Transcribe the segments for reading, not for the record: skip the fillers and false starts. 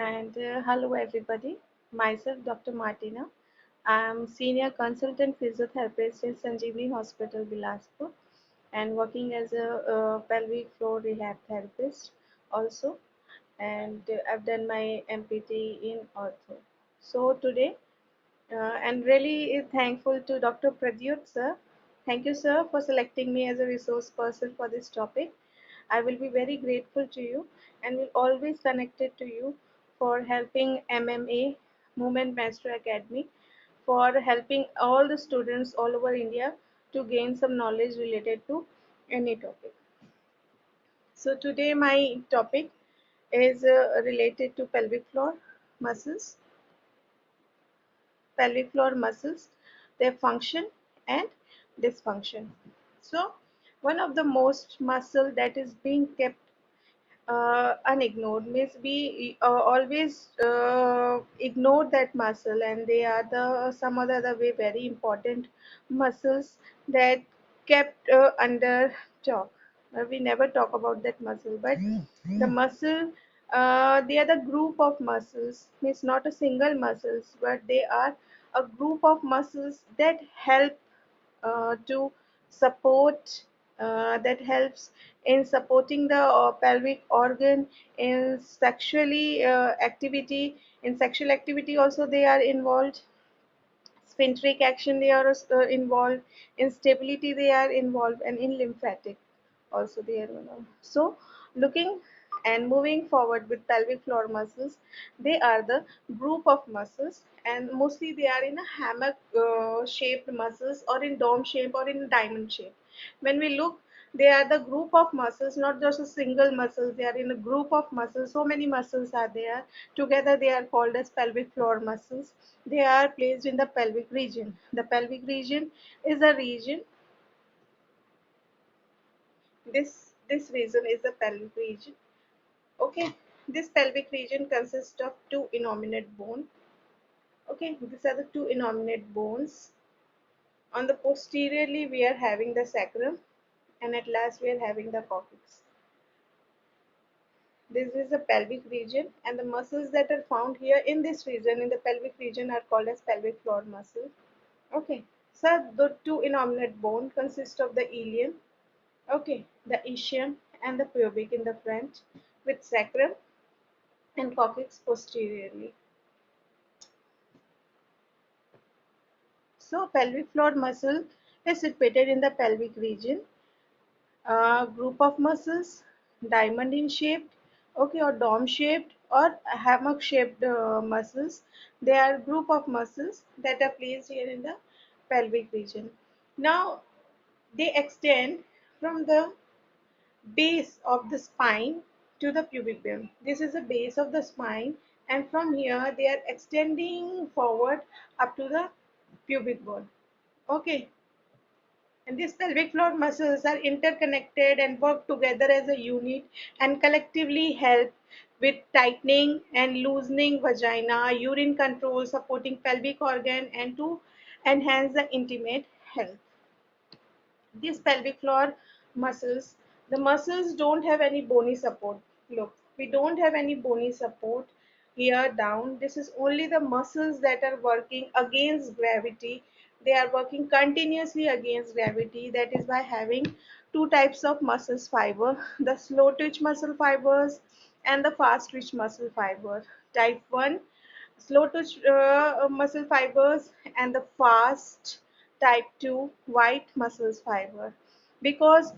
And hello everybody, myself Dr. Martina. I am senior consultant physiotherapist in Sanjeevani Hospital, Bilaspur, and working as a pelvic floor rehab therapist also. And I've done my MPT in ortho. So today, and really thankful to Dr. Pradyut sir. Thank you sir for selecting me as a resource person for this topic. I will be very grateful to you and will always connected to you for helping MMA Movement Master Academy, for helping all the students all over India to gain some knowledge related to any topic. So today my topic is related to muscles, pelvic floor muscles, their function and dysfunction. So one of the most muscle that is being kept unignored means we always ignore that muscle, and they are the some other way very important muscles that kept under talk. We never talk about that muscle, but the muscle, they are the group of muscles, means not a single muscles, but they are a group of muscles that help to support, that helps in supporting the pelvic organ in sexual activity also they are involved. Sphincteric action they are involved, in stability they are involved, and in lymphatic also they are involved. So looking and moving forward with pelvic floor muscles, they are the group of muscles, and mostly they are in a hammock shaped muscles, or in dome shape, or in diamond shape. When we look, they are the group of muscles, not just a single muscle. They are in a group of muscles. So many muscles are there. Together they are called as pelvic floor muscles. They are placed in the pelvic region. The pelvic region is a region. This region is the pelvic region. Okay. This pelvic region consists of two innominate bone. Okay. These are the two innominate bones. On the posteriorly we are having the sacrum, and at last we are having the coccyx. This is the pelvic region, and the muscles that are found here in this region, in the pelvic region, are called as pelvic floor muscles. Okay, so the two innominate bone consist of the ilium, okay, the ischium and the pubic in the front, with sacrum and coccyx posteriorly. So pelvic floor muscle is situated in the pelvic region. Group of muscles, diamond in shaped, okay, or dome shaped, or hammock shaped muscles. They are group of muscles that are placed here in the pelvic region. Now they extend from the base of the spine to the pubic bone. This is the base of the spine, and from here they are extending forward up to the pubic bone. Okay, and these pelvic floor muscles are interconnected and work together as a unit, and collectively help with tightening and loosening vagina, urine control, supporting pelvic organ, and to enhance the intimate health. These pelvic floor muscles, the muscles don't have any bony support. Look, we don't have any bony support here down. This is only the muscles that are working against gravity. They are working continuously against gravity. That is by having two types of muscles fiber, the slow twitch muscle fibers and the fast twitch muscle fiber. Type 1 slow twitch muscle fibers, and the fast type 2 white muscles fiber. Because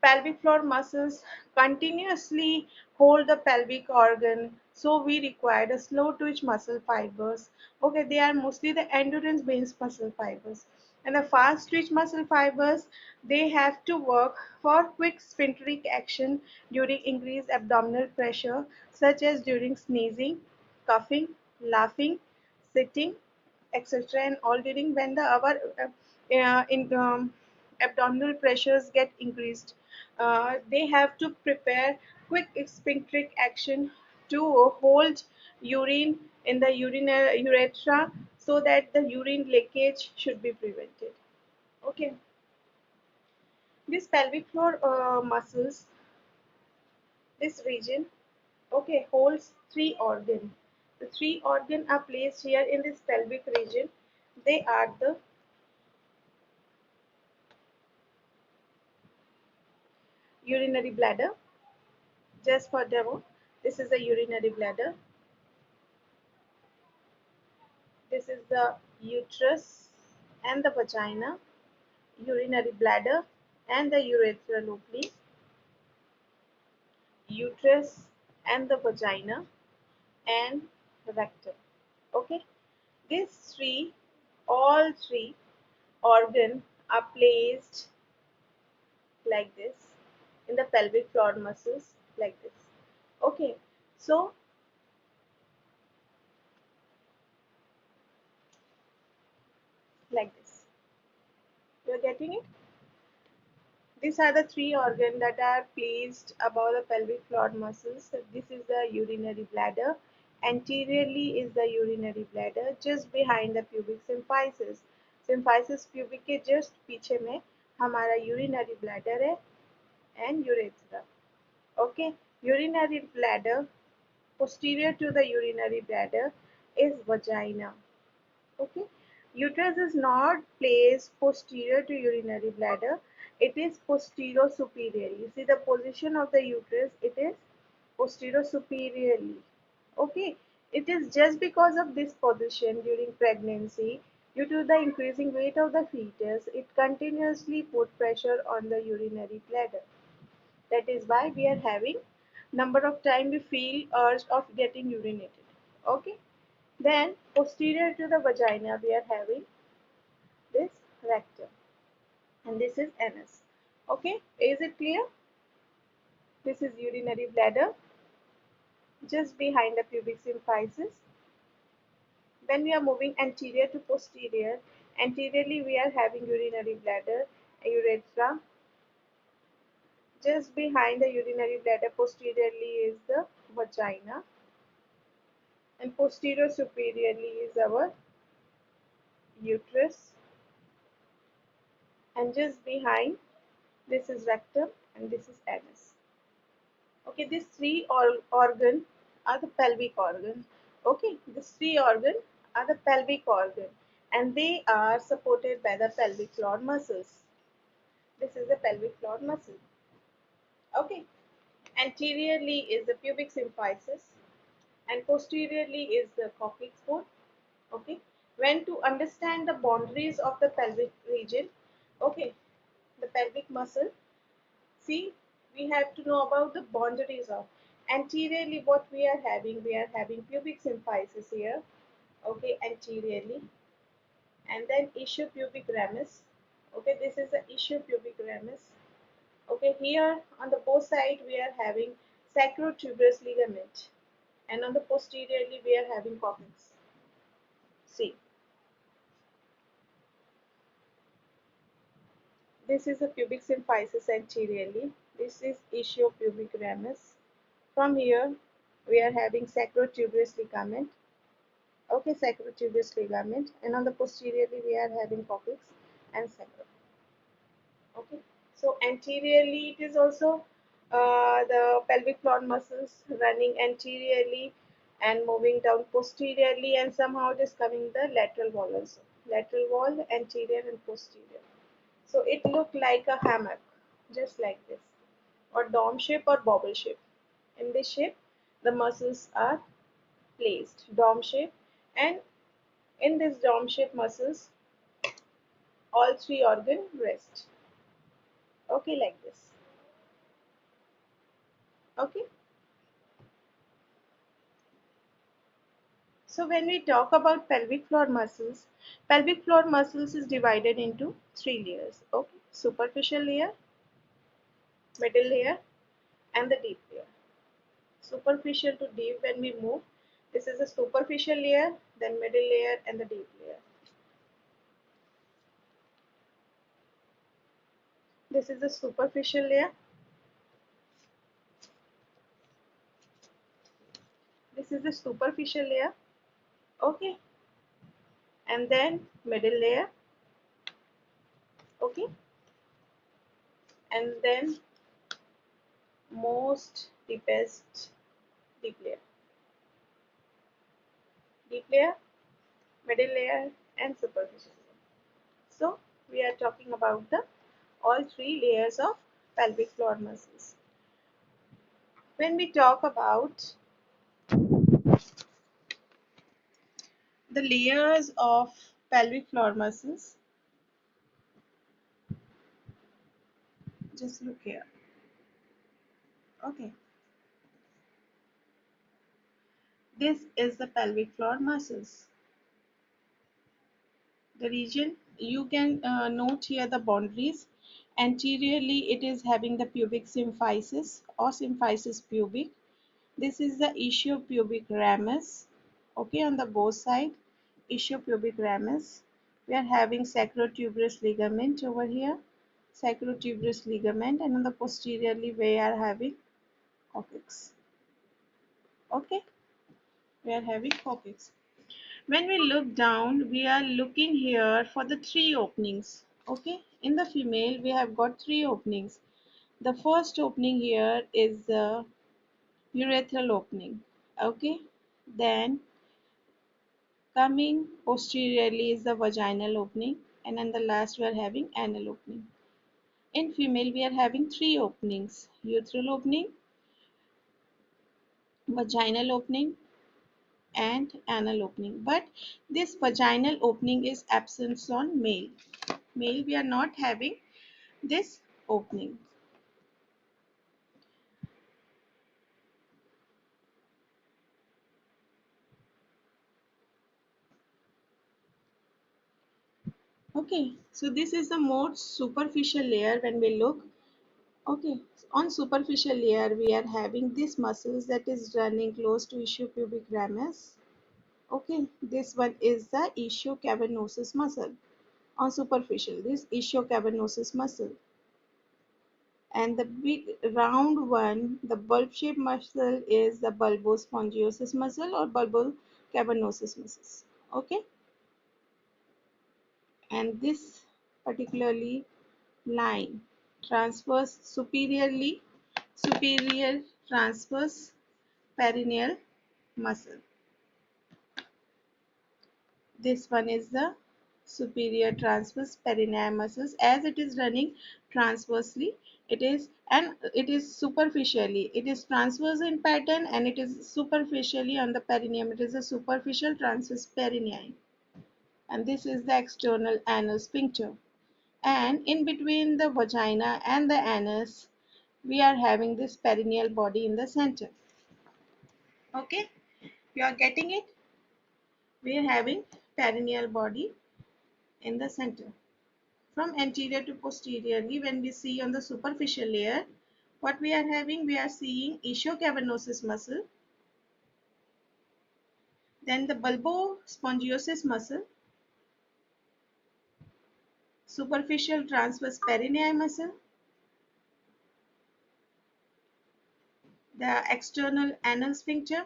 pelvic floor muscles continuously hold the pelvic organ, so we require the slow twitch muscle fibers. Okay, they are mostly the endurance based muscle fibers. And the fast twitch muscle fibers, they have to work for quick sphincteric action during increased abdominal pressure, such as during sneezing, coughing, laughing, sitting, etc., and all during when the our in abdominal pressures get increased. They have to prepare quick sphincteric action to hold urine in the urethra, so that the urine leakage should be prevented. Okay, these pelvic floor muscles, this region, Okay, holds three organs. The three organs are placed here in this pelvic region. They are the urinary bladder. Just for demo, this is the urinary bladder. This is the uterus and the vagina, urinary bladder and the urethra looply, uterus and the vagina, and rectum. Okay, these three, all three organs are placed like this in the pelvic floor muscles like this. Okay, so like this, you are getting it. These are the three organs that are placed above the pelvic floor muscles. So this is the urinary bladder. Anteriorly is the urinary bladder. Just behind the pubic symphysis. Symphysis pubic के just पीछे में हमारा urinary bladder है and urethra. Okay, urinary bladder. Posterior to the urinary bladder is vagina. Okay, uterus is not placed posterior to urinary bladder. It is posterior superior. You see the position of the uterus, it is posterior superiorly. Okay, it is just because of this position during pregnancy, due to the increasing weight of the fetus, it continuously put pressure on the urinary bladder. That is why we are having number of time we feel urge of getting urinated. Okay, then posterior to the vagina we are having this rectum and this is anus. Okay, is it clear? This is urinary bladder just behind the pubic symphysis. When we are moving anterior to posterior, anteriorly we are having urinary bladder, urethra. Just behind the urinary bladder posteriorly is the vagina and posterior superiorly is our uterus, and just behind this is rectum and this is anus. Okay, these three organ are the pelvic organ. Okay, these three organ are the pelvic organ and they are supported by the pelvic floor muscles. This is the pelvic floor muscle. Okay, anteriorly is the pubic symphysis and posteriorly is the coccyx bone. Okay, when to understand the boundaries of the pelvic region, okay, the pelvic muscle, see, we have to know about the boundaries of anteriorly. What we are having pubic symphysis here, okay, anteriorly, and then pubic ramus. Okay, this is the pubic ramus. Okay, here on the both side we are having sacrotuberous ligament, and on the posteriorly we are having coccyx. See, this is a pubic symphysis anteriorly. This is pubic ramus. From here, we are having sacrotuberous ligament. Okay, sacrotuberous ligament, and on the posteriorly we are having coccyx and sacrum. Okay, so anteriorly it is also the pelvic floor muscles running anteriorly and moving down posteriorly, and somehow it is coming the lateral wall also. Lateral wall, anterior and posterior. So it look like a hammock, just like this, or dome shape or bobble shape. In this shape, the muscles are placed, dome shape, and in this dome shape muscles, all three organ rest. Okay, like this. Okay. So when we talk about pelvic floor muscles is divided into three layers. Okay, superficial layer, middle layer, and the deep layer. Superficial to deep, when we move, this is a superficial layer, then middle layer, and the deep layer. This is the superficial layer. This is the superficial layer. Okay, and then middle layer. Okay, and then most deepest deep layer, deep layer, middle layer, and superficial layer. So we are talking about the all three layers of pelvic floor muscles. When we talk about the layers of pelvic floor muscles, just look here. Okay, this is the pelvic floor muscles. The region, you can note here the boundaries. Anteriorly, it is having the pubic symphysis or symphysis pubic. This is the ischiopubic ramus. Okay, on the both side, ischiopubic ramus. We are having sacrotuberous ligament over here, sacrotuberous ligament, and on the posteriorly we are having coccyx. Okay, we are having coccyx. When we look down, we are looking here for the three openings. Okay, in the female, we have got three openings. The first opening here is the urethral opening. Okay, then coming posteriorly is the vaginal opening, and then the last we are having anal opening. In female, we are having three openings: urethral opening, vaginal opening, and anal opening. But this vaginal opening is absent on male. Male, we are not having this opening. Okay, so this is the most superficial layer when we look. Okay, on superficial layer we are having this muscles that is running close to ischiopubic ramus. Okay, this one is the ischiocavernosus muscle. On superficial, this ischiocavernosus muscle. And the big round one, the bulb shaped muscle, is the bulbospongiosus muscle or bulbocavernosus muscles. Okay, and this particularly line transverse superior transverse perineal muscle. This one is the superior transverse perineal muscles. As it is running transversely, it is superficially, it is transverse in pattern, and it is superficially on the perineum. It is a superficial transverse perineum, and this is the external anal sphincter. And in between the vagina and the anus, we are having this perineal body in the center. Okay, you are getting it? We are having perineal body in the center. From anterior to posteriorly, when we see on the superficial layer, what we are having, we are seeing ischiocavernosus muscle, then the bulbospongiosus muscle, superficial transverse perineal muscle, the external anal sphincter,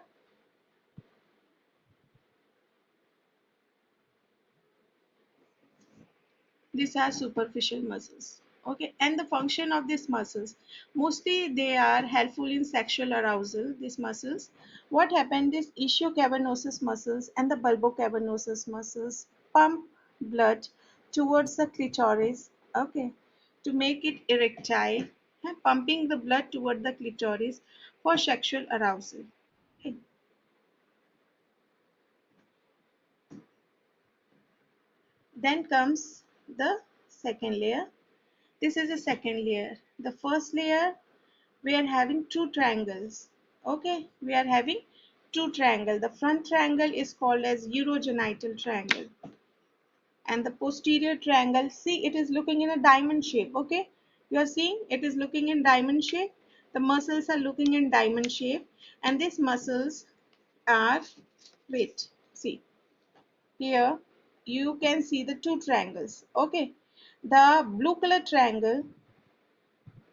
these are superficial muscles. Okay, and the function of these muscles, mostly they are helpful in sexual arousal. These muscles, what happened is ischiocavernosus muscles and the bulbocavernosus muscles pump blood towards the clitoris. Okay, to make it erectile, pumping the blood toward the clitoris for sexual arousal. Okay. Then comes the second layer. This is the second layer. The first layer, we are having two triangles. Okay, we are having two triangle. The front triangle is called as urogenital triangle, and the posterior triangle, see, it is looking in a diamond shape. Okay, you are seeing it is looking in diamond shape. The muscles are looking in diamond shape, and these muscles are, wait, see here, you can see the two triangles. Okay, the blue color triangle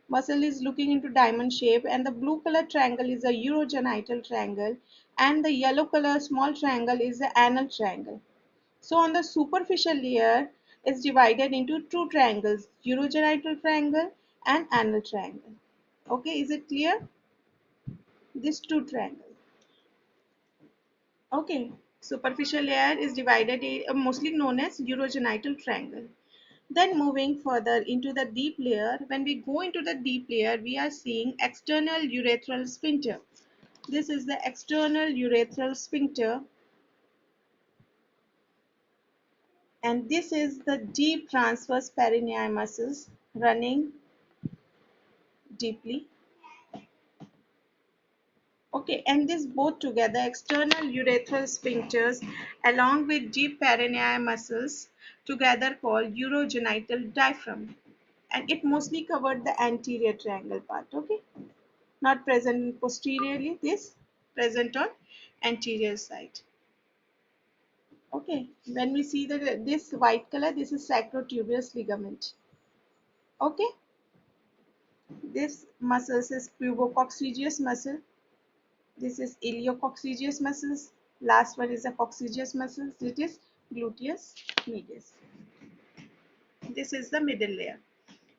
muscle is looking into diamond shape, and the blue color triangle is a urogenital triangle, and the yellow color small triangle is the anal triangle. So on the superficial layer is divided into two triangles, urogenital triangle and anal triangle. Okay, is it clear? These two triangles. Okay, superficial layer is divided mostly known as urogenital triangle. Then moving further into the deep layer, when we go into the deep layer, we are seeing external urethral sphincter. This is the external urethral sphincter, and this is the deep transverse perineal muscles running deeply. Okay, and this both together, external urethral sphincters along with deep perineal muscles together called urogenital diaphragm. And it mostly covered the anterior triangle part. Okay, not present posteriorly, this present on anterior side. Okay, when we see the this white color, this is sacrotuberous ligament. Okay, this muscles is pubococcygeus muscle. This is iliococcygeus muscles. Last one is the coccygeus muscles. It is gluteus medius. This is the middle layer.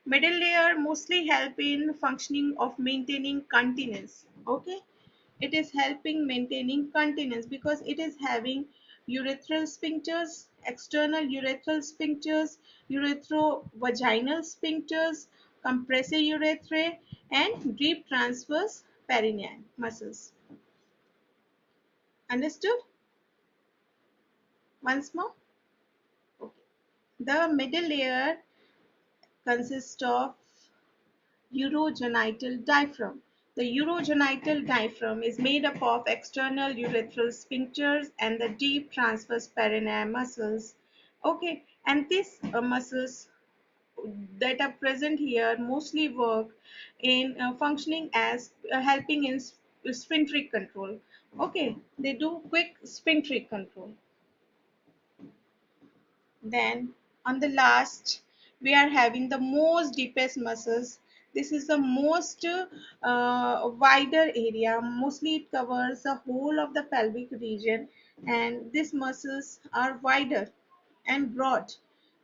Middle layer mostly help in functioning of maintaining continence. Okay, it is helping maintaining continence because it is having urethral sphincters, external urethral sphincters, uretrovaginal sphincters, compressor urethrae, and deep transverse perineal muscles. Understood? Once more. Okay. The middle layer consists of urogenital diaphragm. The urogenital diaphragm is made up of external urethral sphincters and the deep transverse perineal muscles. Okay, and these muscles that are present here mostly work in functioning as helping in sphincteric control. Okay, they do quick sphincteric control. Then on the last, we are having the most deepest muscles. This is the most wider area. Mostly it covers the whole of the pelvic region, and these muscles are wider and broad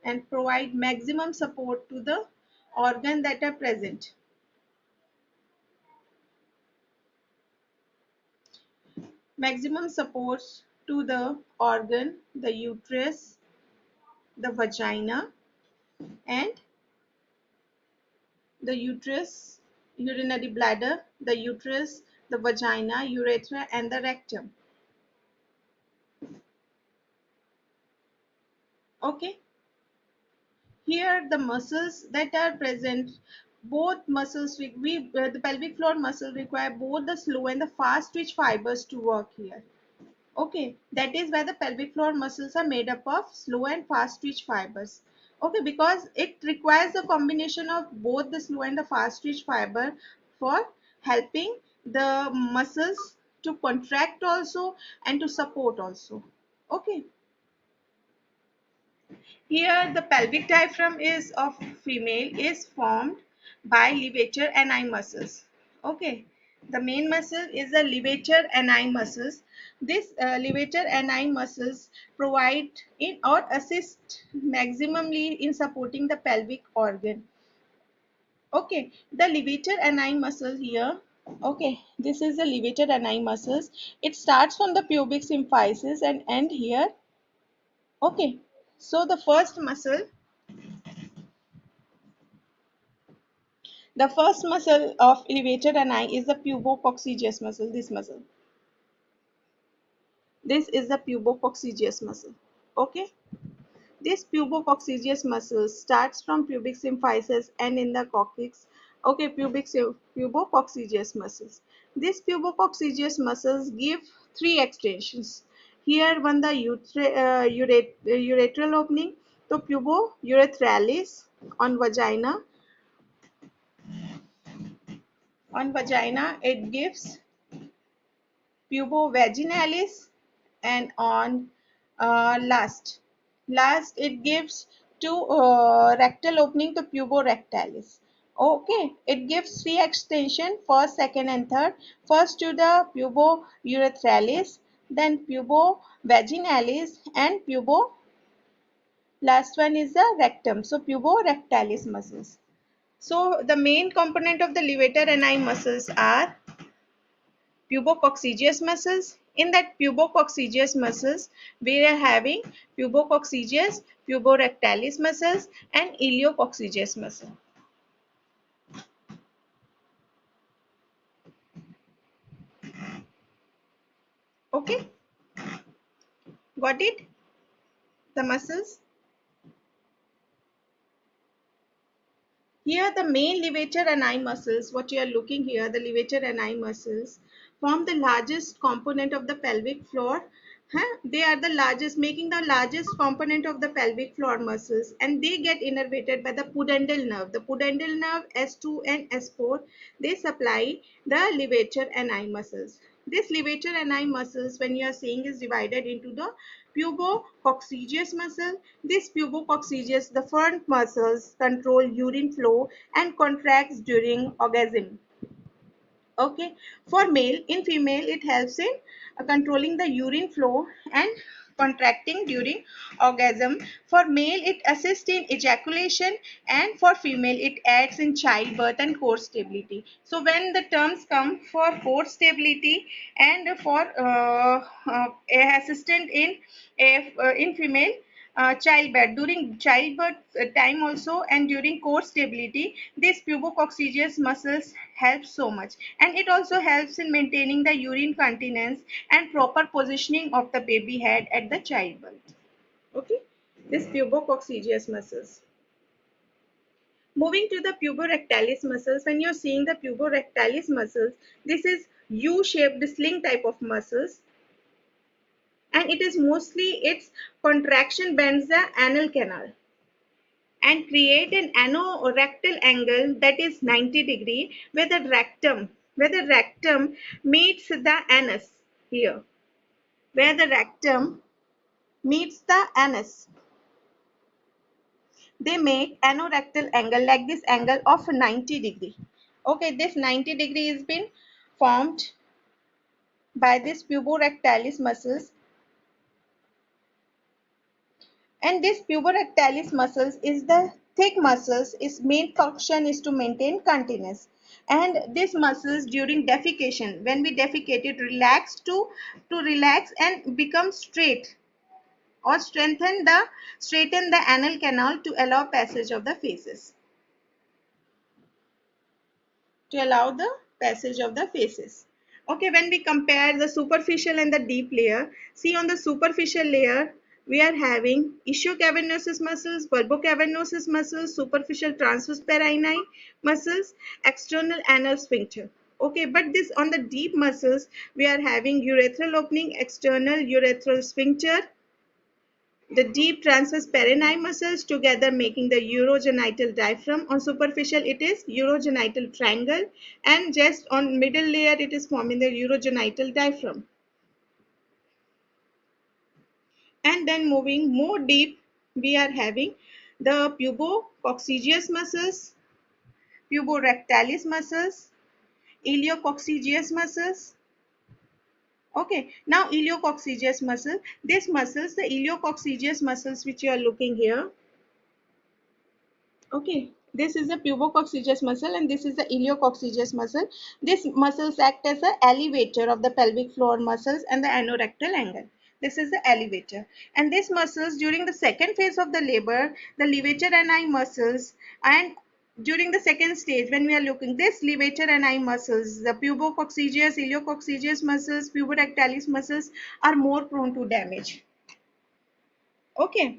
and provide maximum support to the organ that are present. Maximum supports to the organ, the uterus, the vagina, and the uterus, urinary bladder, the uterus, the vagina, urethra, and the rectum. Okay, here the muscles that are present, both muscles, the pelvic floor muscle require both the slow and the fast twitch fibers to work here. Okay, that is why the pelvic floor muscles are made up of slow and fast twitch fibers. Okay, because it requires a combination of both the slow and the fast twitch fiber for helping the muscles to contract also and to support also. Okay, here the pelvic diaphragm is of female is formed by levator and eye muscles. Okay, the main muscle is the levator and eye muscles. This levator and eye muscles provide in or assist maximally in supporting the pelvic organ. Okay, the levator and eye muscle here. Okay, this is the levator and eye muscles. It starts from the pubic symphysis and end here. Okay, so the first muscle of elevator and eye is the pubococcygeus muscle. This muscle. This is the pubococcygeus muscle. Okay. This pubococcygeus muscle starts from pubic symphysis and in the coccyx. Okay, pubococcygeus muscles. These pubococcygeus muscles give three extensions. Here, one the urethral opening, the pubourethralis on vagina. On vagina, it gives pubovaginalis, and on last it gives to rectal opening to puborectalis. Okay, it gives three extension, first, second, and third. First to the pubourethralis, then pubovaginalis, and pubo. Last one is the rectum. So puborectalis muscles. So the main component of the levator and eye muscles are pubococcygeus muscles, In that pubococcygeus muscles, we are having pubococcygeus, puborectalis muscles, and iliococcygeus muscle. Okay, got it? The muscles. Here the main levator and eye muscles, what you are looking here, the levator and eye muscles form the largest component of the pelvic floor. They are the largest, making the largest component of the pelvic floor muscles, and they get innervated by the pudendal nerve. The pudendal nerve S2 and S4, they supply the levator and eye muscles. This levator and eye muscles, when you are seeing, is divided into the pubococcygeus muscle. This pubococcygeus, the front muscles, control urine flow and contracts during orgasm. Okay, for male, in female it helps in controlling the urine flow and contracting during orgasm. For male it assists in ejaculation, and for female it aids in childbirth and core stability. So when the terms come for core stability and for assistant in female childbirth, during childbirth time also, and during core stability, this pubococcygeus muscles help so much, and it also helps in maintaining the urine continence and proper positioning of the baby head at the childbirth. Okay, this pubococcygeus muscles. Moving to the puborectalis muscles, when you're seeing the puborectalis muscles, this is U-shaped sling type of muscles, and it is mostly its contraction bends the anal canal and create an anorectal angle that is 90-degree where the rectum meets the anus here, where the rectum meets the anus, they make anorectal angle like this angle of 90-degree. Okay, this 90-degree has been formed by this puborectalis muscles, and this puborectalis muscles is the thick muscles. Its main function is to maintain continence, and this muscles during defecation, when we defecate, it relax to relax and become straight or straighten the anal canal to allow passage of the feces, to allow the passage of the faces. Okay, when we compare the superficial and the deep layer, see on the superficial layer, we are having ischiocavernosus muscles, bulbocavernosus muscles, superficial transverse perineal muscles, external anal sphincter. Okay, but this on the deep muscles, we are having urethral opening, external urethral sphincter, the deep transverse perineal muscles together making the urogenital diaphragm. On superficial it is urogenital triangle, and just on middle layer it is forming the urogenital diaphragm. And then moving more deep, we are having the pubococcygeus muscles, puborectalis muscles, iliococcygeus muscles. Okay, now iliococcygeus muscle. These muscles, the iliococcygeus muscles which you are looking here, okay, this is the pubococcygeus muscle and this is the iliococcygeus muscle. These muscles act as the elevator of the pelvic floor muscles and the anorectal angle. This is the elevator. And these muscles during the second phase of the labor, the levator and eye muscles, and during the second stage when we are looking this levator and eye muscles, the pubococcygeus, iliococcygeus muscles, puborectalis muscles are more prone to damage. Okay,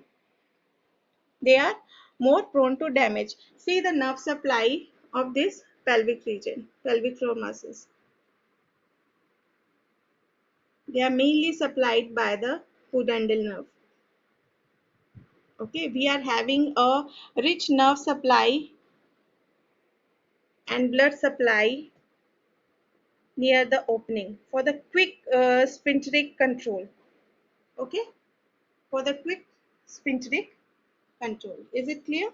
they are more prone to damage. See the nerve supply of this pelvic region, pelvic floor muscles. They are mainly supplied by the pudendal nerve. Okay, we are having a rich nerve supply and blood supply near the opening for the quick sphincteric control. Okay, for the quick sphincteric control. Is it clear?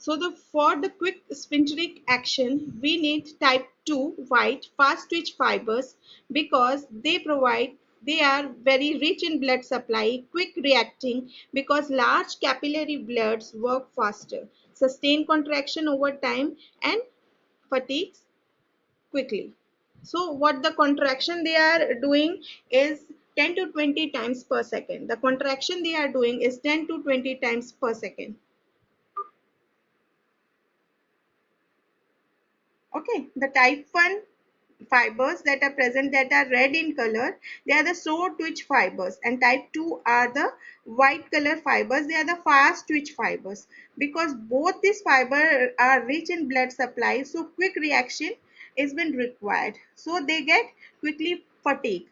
So for the quick sphincteric action, we need type 2 white fast twitch fibers because they are very rich in blood supply, quick reacting because large capillary bloods work faster. sustain contraction over time, and fatigues quickly. So what the contraction they are doing is 10 to 20 times per second. The contraction they are doing is 10 to 20 times per second. Okay, the type 1 fibers that are present that are red in color, they are the slow twitch fibers, and type 2 are the white color fibers, they are the fast twitch fibers. Because both these fibers are rich in blood supply, so quick reaction is been required, so they get quickly fatigued.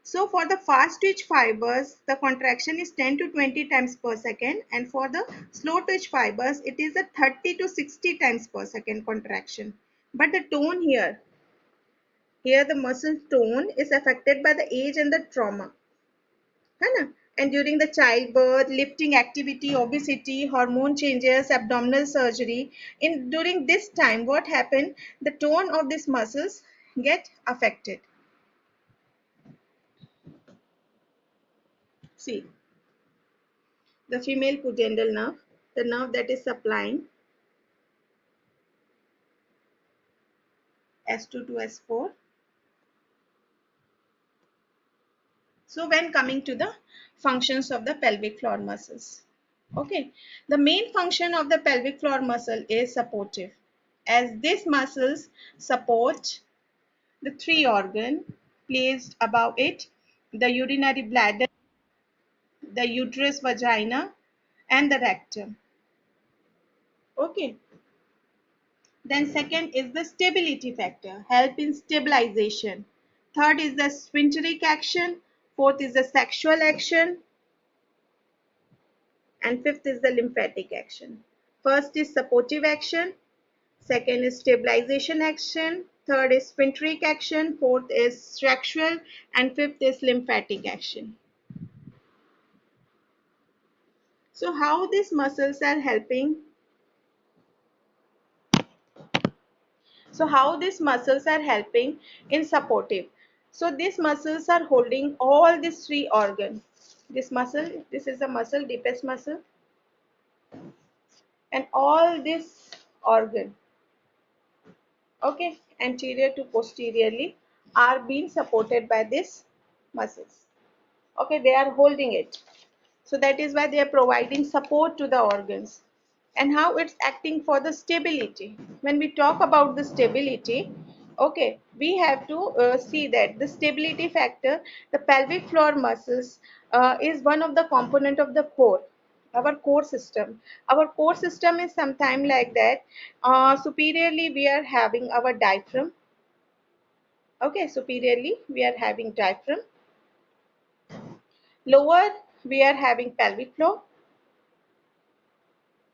So for the fast twitch fibers, the contraction is 10 to 20 times per second, and for the slow twitch fibers, it is a 30 to 60 times per second contraction. But the tone here the muscle tone is affected by the age and the trauma. है ना? And during the childbirth, lifting activity, obesity, hormone changes, abdominal surgery, in during this time, what happened? The tone of these muscles get affected. See, the female pudendal nerve, the nerve that is supplying S2 to S4. So when coming to the functions of the pelvic floor muscles, okay, the main function of the pelvic floor muscle is supportive, as these muscles support the three organ placed above it, the urinary bladder, the uterus, vagina, and the rectum. Okay. Then second is the stability factor, help in stabilization. Third is the sphincteric action. Fourth is the sexual action. And fifth is the lymphatic action. First is supportive action. Second is stabilization action. Third is sphincteric action. Fourth is sexual. And fifth is lymphatic action. So how these muscles are helping? So how these muscles are helping in supportive? So these muscles are holding all these three organs. This muscle, this is the muscle, deepest muscle, and all this organ, okay, anterior to posteriorly, are being supported by these muscles. Okay, they are holding it. So that is why they are providing support to the organs. And how it's acting for the stability. When we talk about the stability, okay, we have to see that the stability factor, the pelvic floor muscles is one of the component of the core, our core system. Our core system is sometime like that. Superiorly we are having our diaphragm. Okay, superiorly we are having diaphragm. Lower we are having pelvic floor.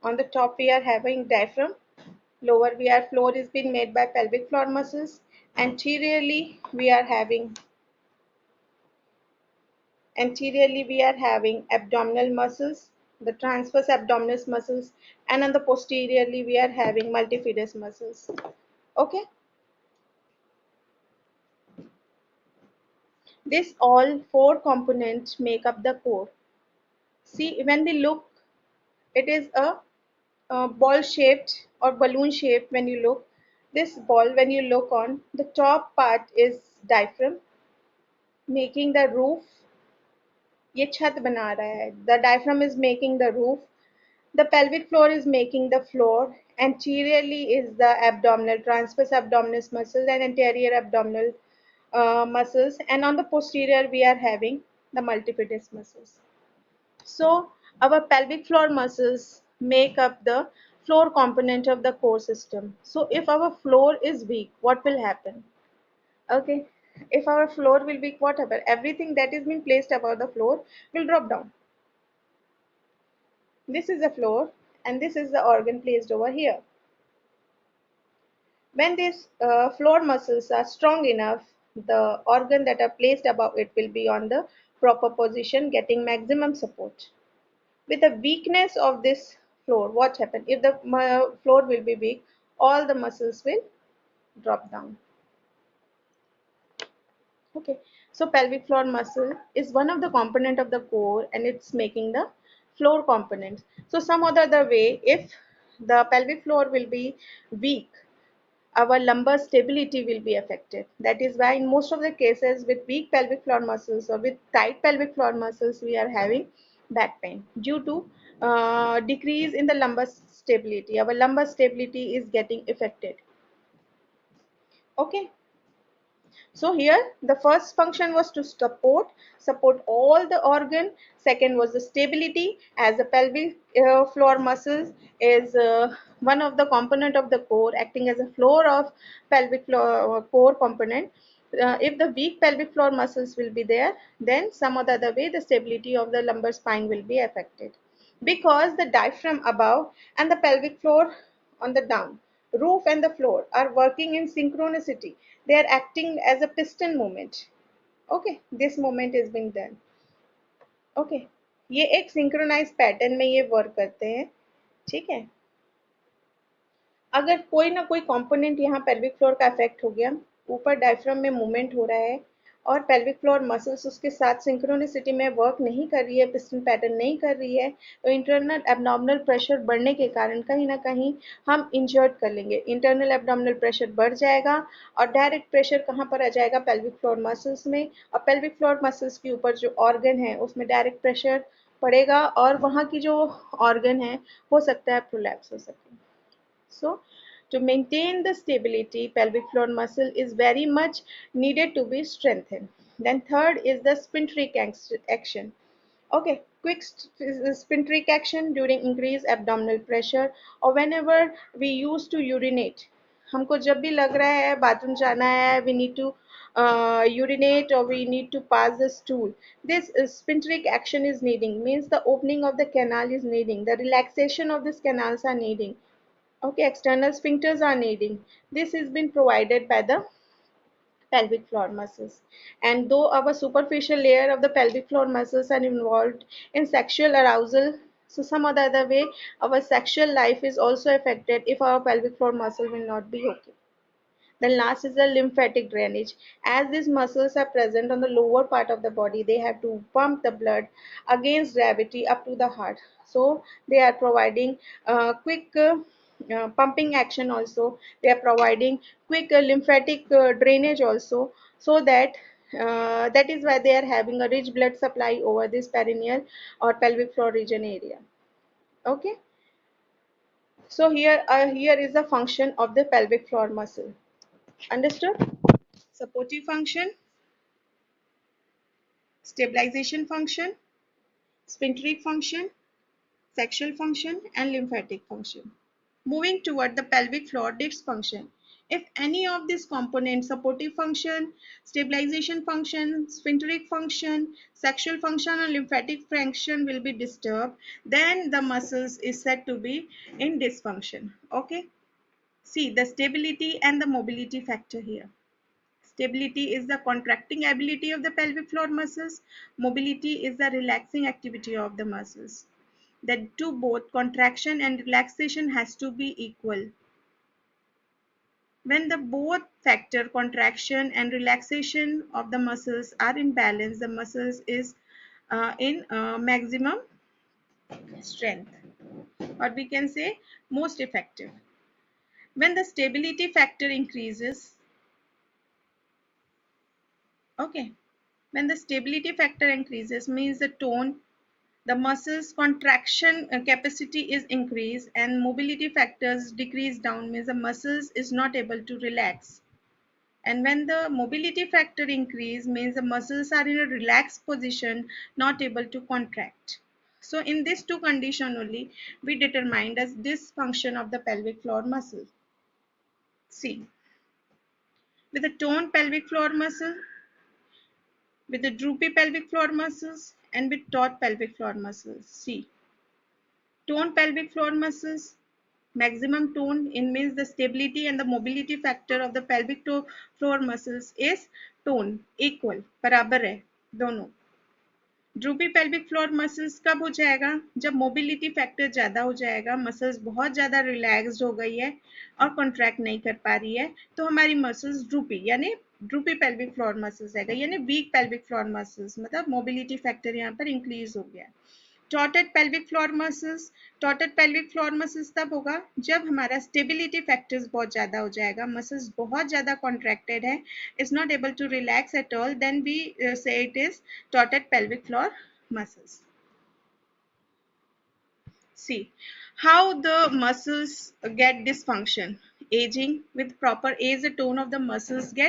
On the top we are having diaphragm. Lower we are floor is being made by pelvic floor muscles. Anteriorly we are having abdominal muscles, the transverse abdominis muscles, and on the posteriorly we are having multifidus muscles. Okay, this all four components make up the core. See, when we look, it is a ball shaped or balloon shaped. When you look, this ball, when you look on, the top part is diaphragm, making the roof. ये छत बना रहा है. The diaphragm is making the roof. The pelvic floor is making the floor. Anteriorly is the abdominal, transverse abdominis muscles and anterior abdominal muscles. And on the posterior, we are having the multifidus muscles. So our pelvic floor muscles make up the floor component of the core system. So if our floor is weak, what will happen? Okay, if our floor will be whatever, everything that is being placed above the floor will drop down. This is the floor and this is the organ placed over here. When these floor muscles are strong enough, the organ that are placed above it will be on the proper position, getting maximum support. With the weakness of this floor, what happens? If the floor will be weak, all the muscles will drop down. Okay, so pelvic floor muscle is one of the component of the core and it's making the floor components. So some other way, if the pelvic floor will be weak, our lumbar stability will be affected. That is why in most of the cases with weak pelvic floor muscles or with tight pelvic floor muscles, we are having back pain due to decrease in the lumbar stability. Our lumbar stability is getting affected. Okay. So here the first function was to support all the organ. Second was the stability, as the pelvic floor muscles is one of the component of the core, acting as a floor of pelvic floor core component. If the weak pelvic floor muscles will be there, then some other way the stability of the lumbar spine will be affected, because the diaphragm above and the pelvic floor on the down, roof and the floor are working in synchronicity. They are acting as a piston movement. Okay, this movement is being done. Okay, ये एक synchronise pattern में ये work करते हैं. ठीक है. अगर कोई ना कोई कंपोनेंट यहाँ पेल्विक फ्लोर का अफेक्ट हो गया, ऊपर डायफ्राम में मूवमेंट हो रहा है और पेल्विक फ्लोर मसल्स उसके साथ सिंक्रोनिसिटी में वर्क नहीं कर रही है, पिस्टन पैटर्न नहीं कर रही है, तो इंटरनल एब्नॉर्मल प्रेशर बढ़ने के कारण कहीं ना कहीं हम इंजर्ड कर लेंगे. इंटरनल एब्नॉर्मल प्रेशर बढ़ जाएगा और डायरेक्ट प्रेशर कहाँ पर आ जाएगा, पेल्विक फ्लोर मसल्स में, और पेल्विक फ्लोर मसल्स के ऊपर जो ऑर्गन है उसमें डायरेक्ट प्रेशर पड़ेगा और वहाँ की जो ऑर्गन है हो सकता है प्रोलैप्स हो सके. So, to maintain the stability, pelvic floor muscle is very much needed to be strengthened. Then third is the sphincteric action. Okay, quick sphincteric action during increased abdominal pressure or whenever we used to urinate. हमको जब भी लग रहा है bathroom जाना है, we need to urinate or we need to pass the stool. This sphincteric action is needing, means the opening of the canal is needing, the relaxation of these canals are needing. Okay, external sphincters are needing. This has been provided by the pelvic floor muscles. And though our superficial layer of the pelvic floor muscles are involved in sexual arousal, so some other way, our sexual life is also affected if our pelvic floor muscle will not be okay. Then last is the lymphatic drainage. As these muscles are present on the lower part of the body, they have to pump the blood against gravity up to the heart. So they are providing quick pumping action also. They are providing quick lymphatic drainage also, so that that is why they are having a rich blood supply over this perineal or pelvic floor region area. Okay. So here is the function of the pelvic floor muscle. Understood? Supportive function, stabilization function, sphincteric function, sexual function, and lymphatic function. Moving toward the pelvic floor dysfunction. If any of these components, supportive function, stabilization function, sphincteric function, sexual function, or lymphatic function will be disturbed, then the muscles is said to be in dysfunction. Okay. See the stability and the mobility factor here. Stability is the contracting ability of the pelvic floor muscles. Mobility is the relaxing activity of the muscles. The two both contraction and relaxation has to be equal. When the both factor contraction and relaxation of the muscles are in balance, the muscles is in maximum strength, or we can say most effective. When the stability factor increases, okay, when the stability factor increases means the tone, the muscles contraction capacity is increased and mobility factors decrease down, means the muscles is not able to relax. And when the mobility factor increase means the muscles are in a relaxed position, not able to contract. So in these two conditions only we determined as dysfunction of the pelvic floor muscle. See, with the toned pelvic floor muscle, with the droopy pelvic floor muscles, and with taut pelvic floor muscles. See, toned pelvic floor muscles, maximum tone in means the stability and the mobility factor of the pelvic floor muscles is tone equal, बराबर है दोनों. Droopy pelvic floor muscles कब हो जाएगा, जब mobility factor ज़्यादा हो जाएगा, मसल्स बहुत ज़्यादा रिलैक्स्ड हो गई है और कॉन्ट्रैक्ट नहीं कर पा रही है, तो हमारी मसल्स ड्रूपी यानी ड्रूपी पेल्विक फ्लोर मसल्स आएगा, यानी वीक पेल्विक फ्लोर मसल्स, मतलब मोबिलिटी फैक्टर यहाँ पर इंक्रीज हो गया. Tauted pelvic floor muscles, tauted pelvic floor muscles तब होगा जब हमारा स्टेबिलिटी फैक्टर्स बहुत ज़्यादा हो जाएगा, मसल्स बहुत ज़्यादा कॉन्ट्रैक्टेड है, is not able to relax at all, then we say it is tauted pelvic floor muscles. See how the muscles get dysfunction. Aging, with proper age, the tone of the muscles get